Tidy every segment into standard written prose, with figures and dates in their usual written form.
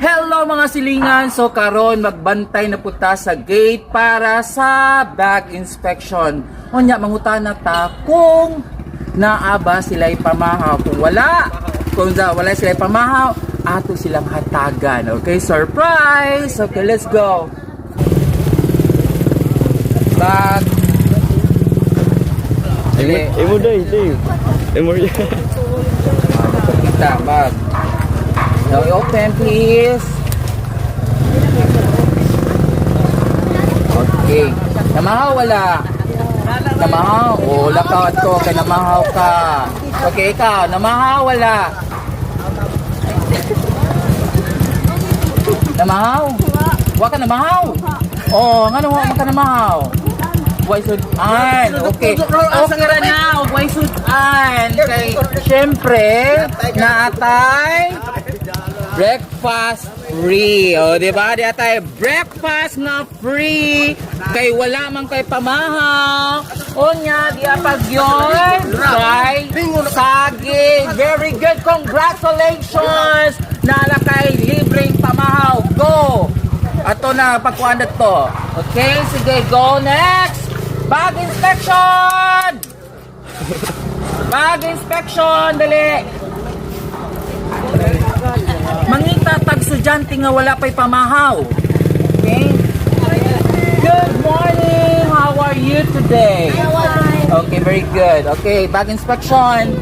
Hello mga silingan! So karon magbantay na puta sa gate para sa bag inspection. Unya mangutana ta kung naaba sila'y pamahaw. Kung wala sila'y pamahaw, ato silang hatagan. Okay, surprise! Okay, let's go! Bag. Dili. Imo day, Dave. Imo ya. Kita, bag. Now open please. Okay. Namahaw wala? Namahaw? O, lakaw to. Kaya namahaw ka. Okay, ikaw. Namahaw wala? Namahaw? Wa ka namahaw? O, nga naman ka namahaw? Why sudan? Okay. Okay na. Why sudan? Kay, syempre, naatay breakfast free. O, diba? Di atay breakfast na free. Kay wala man kay pamahaw. O nya, di apag yun. Kay sagi. Very good. Congratulations. Nala kay libreng pamahaw. Go. Ato na pagkuhan na to. Okay, sige. Go next. Bag inspection! Bag inspection, dali! Mangita tag estudyante nga wala pa'y pamahaw. Okay? Good morning! How are you today? Okay, very good. Okay, bag inspection.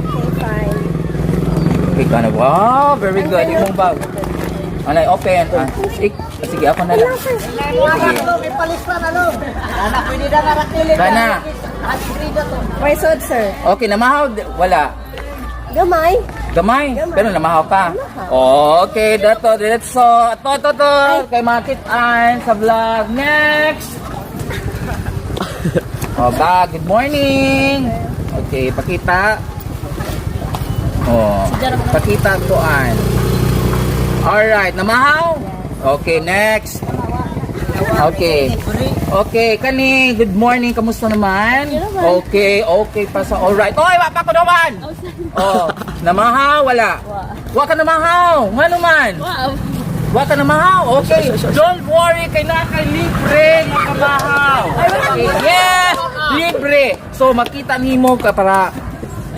Okay, ka na. Wow, very good. Imong bag. Anay, open. Sige, ako na lang. Kana. May sod, sir. Okay, namahaw. Wala. Gamay. Gamay. Pero namahaw ka. Okay, dato, diretso. To. Kay makitaan sa vlog. Next. Bag. Good morning. Okay, pakita. Pakita tuan. Alright, namahaw? Okay, next. Okay. Okay, kani, good morning, kamusta naman? Okay pa sa alright. Oy, wapa ko naman! Oh, namahaw, wala? Wa ka namahaw, nga naman? Wa ka namahaw, okay. Don't worry, kay libre nga kamahaw. Okay, yes! Libre! So, makita nimo ka para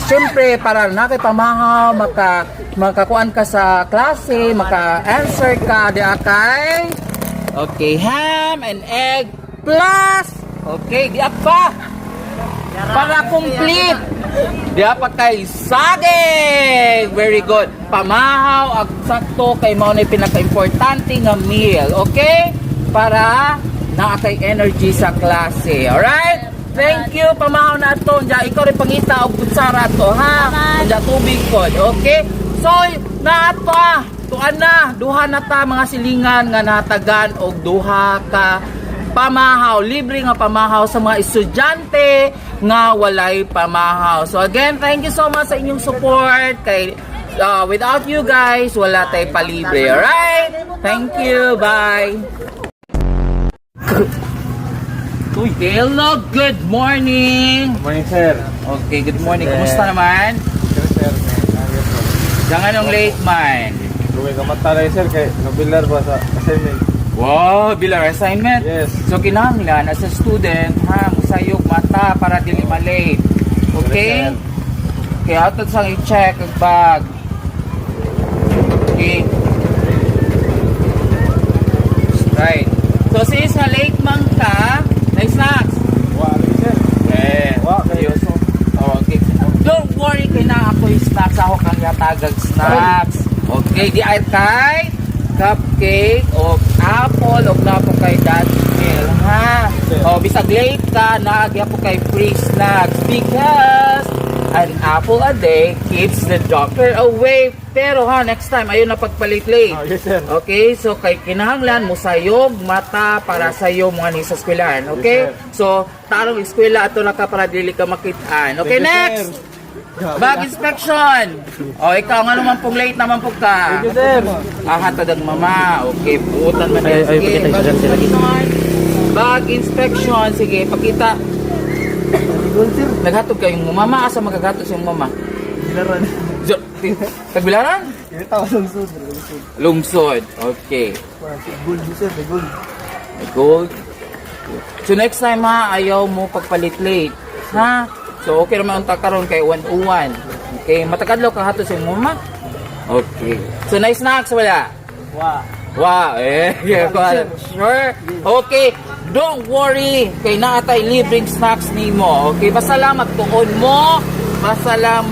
siyempre, para nakay pamahaw, makakuan ka sa klase, maka-answer ka, di akay. Okay, ham and egg plus. Okay, di pa. Para complete. Di pa kay saging. Very good. Pamahaw, ag sakto kay mao na pinaka-importante nga meal. Okay? Para nakay energy sa klase. Alright? Thank you, pamahaw na ito. Ikaw rin pangita o kutsara to, ha? Diyan tubig ko, okay? So, na ito, tuan na. Duha na ta, mga silingan nga natagan o duha ka pamahaw. Libre nga pamahaw sa mga estudyante nga walay pamahaw. So, again, thank you so much sa inyong support. Kay, without you guys, wala tayo palibre. Alright? Thank you. Bye. Hello, good morning. Morning, sir. Okay, good morning. Kumusta naman? Sir. Jangan nung late man. Luwi ka matalay, sir, kay nabilar ba sa assignment? Wow, bilang assignment. Yes. So kinahanglan as a student, ha, musayog mata para dili malate. Okay? Kaya ato sang i-check ang bag. Okay. Right. So since na late man ka, may snacks. Wa, sir. Eh, seryoso. Okay. Don't worry kay na ako yung snacks. Ako kang yatagag snacks. Okay, di ay kay cupcake o apple o na po kay that meal, ha? O bisag late ka, naagya po kay free snacks because an apple a day keeps the doctor away. Pero ha, next time, ayun na pagpalit-late. Yes, sir. Okay, so kay kinahanglan mo sayog mata para sa iyo mga ni sa eskwelahan. Okay? Yes, so, tarong eskwela ato na ka para dili ka makitaan. Okay, Thank you, next! sir. Bag inspection! O, ikaw nga naman pong late naman po ka. Thank you, sir. Hatod ang mama. Okay, puutan man yan. Sige, bag inspection. Bag inspection. Sige, pakita. Naghatod kayong mama. Asa maghagatod sa mama? Bilaran. Tagbilaran? Kaya tao lungsod. Lungsod. Okay. Gold sir, may gold. Gold. So next time ha, ayaw mo pagpalit late. Ha? So okay naman ang takaron kay 101. Okay, matakadlaw ka hato sa mama. Okay. So nice snacks wala. Wow. Wow, yeah, sure. Okay, don't worry. Kay naatay libreng snacks nimo. Okay, basta lang magtuon mo, basta lang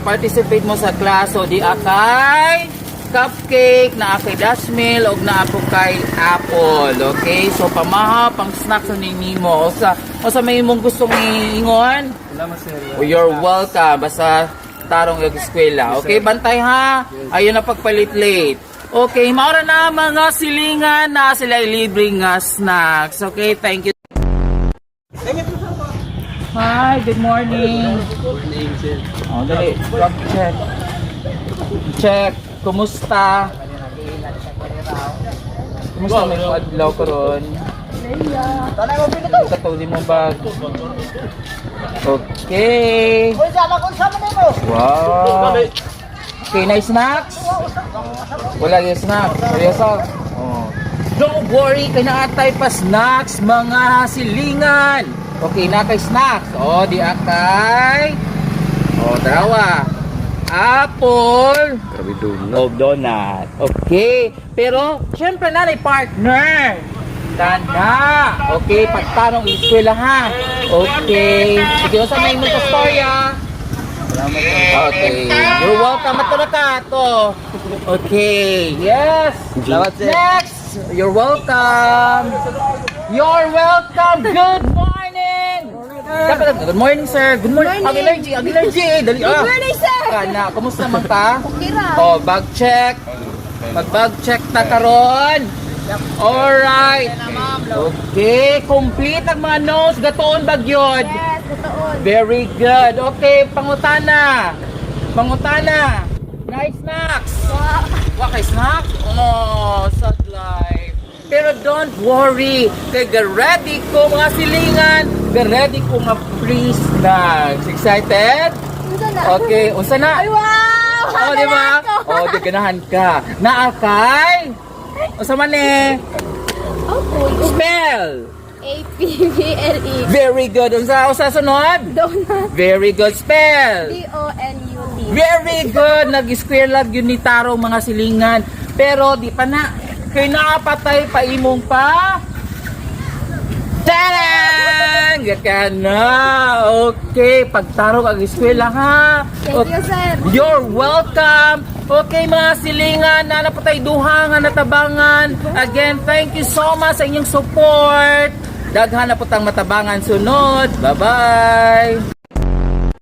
participate mo sa class. So di akay cupcake, na akay dashmeal, o na ako kay apple. Okay, so pamaha pang snacks ni nimo. O sa may mong gustong iingon, Salamat sir. you're welcome. Basta tarong yung eskwela. Okay, bantay ha. Ayun na pagpalit late. Okay, maura na mga silingan na sila libreng snacks. Okay, thank you. Hi, good morning. Oh, dali. Check. Check. Kumusta? Kumusta may adlaw ko ron? Katuli mo ba? Okay. Wow. Okay, nice snacks? Wala yung snacks. Seryoso? Oh. Don't worry, kay naatay pa snacks, mga silingan. Okay, na kay snacks. Oh, di akay. Oh, darawa. Apple. Grabe donut. Oh, donut. Okay. Pero, syempre na partner. Tanda. Okay, pagtanong eskwela ha. Okay. Sige, sa may mga storya. Okay. You're welcome. Ito na ka. Ito. Okay. Yes. Salamat sir. Next. You're welcome. You're welcome. Good morning. Good morning, sir. Good morning. Good morning. Ag-energy. Dali. Good morning, sir. Na, kumusta man ka? Okay ra. Oh, bag check. Mag-bag check ta karon. Alright. Okay, complete ang mga notes. Gatoon bagyod. Yes, totoo. Very good. Okay, pangutana. Pangutana. Nice snacks. Wa kay snacks? Oh, sad life. Pero don't worry. Kay ready ko mga silingan. Ready ko mga free snacks. Excited? Unsa na? Okay, unsa na? Ay, wow! Oh, di ba? Oh, di ganahan ka. Naakay? Unsa man eh? Okay. Spell. A-P-B-L-E. Very good. Unsa sunod? Donut. Very good spell. D-O-N-U-T. Very good. Nag-square love yun ni Taro mga silingan. Pero di pa na. Kay naapatay pa imong pa. Tarang! Gaka na. Okay. Pagtaro kag eskwela ha. Thank you, sir. You're welcome. Okay mga silingan na napatay duha nga natabangan. Again, thank you so much sa inyong support. Daghan na putang matabangan sunod. Bye-bye.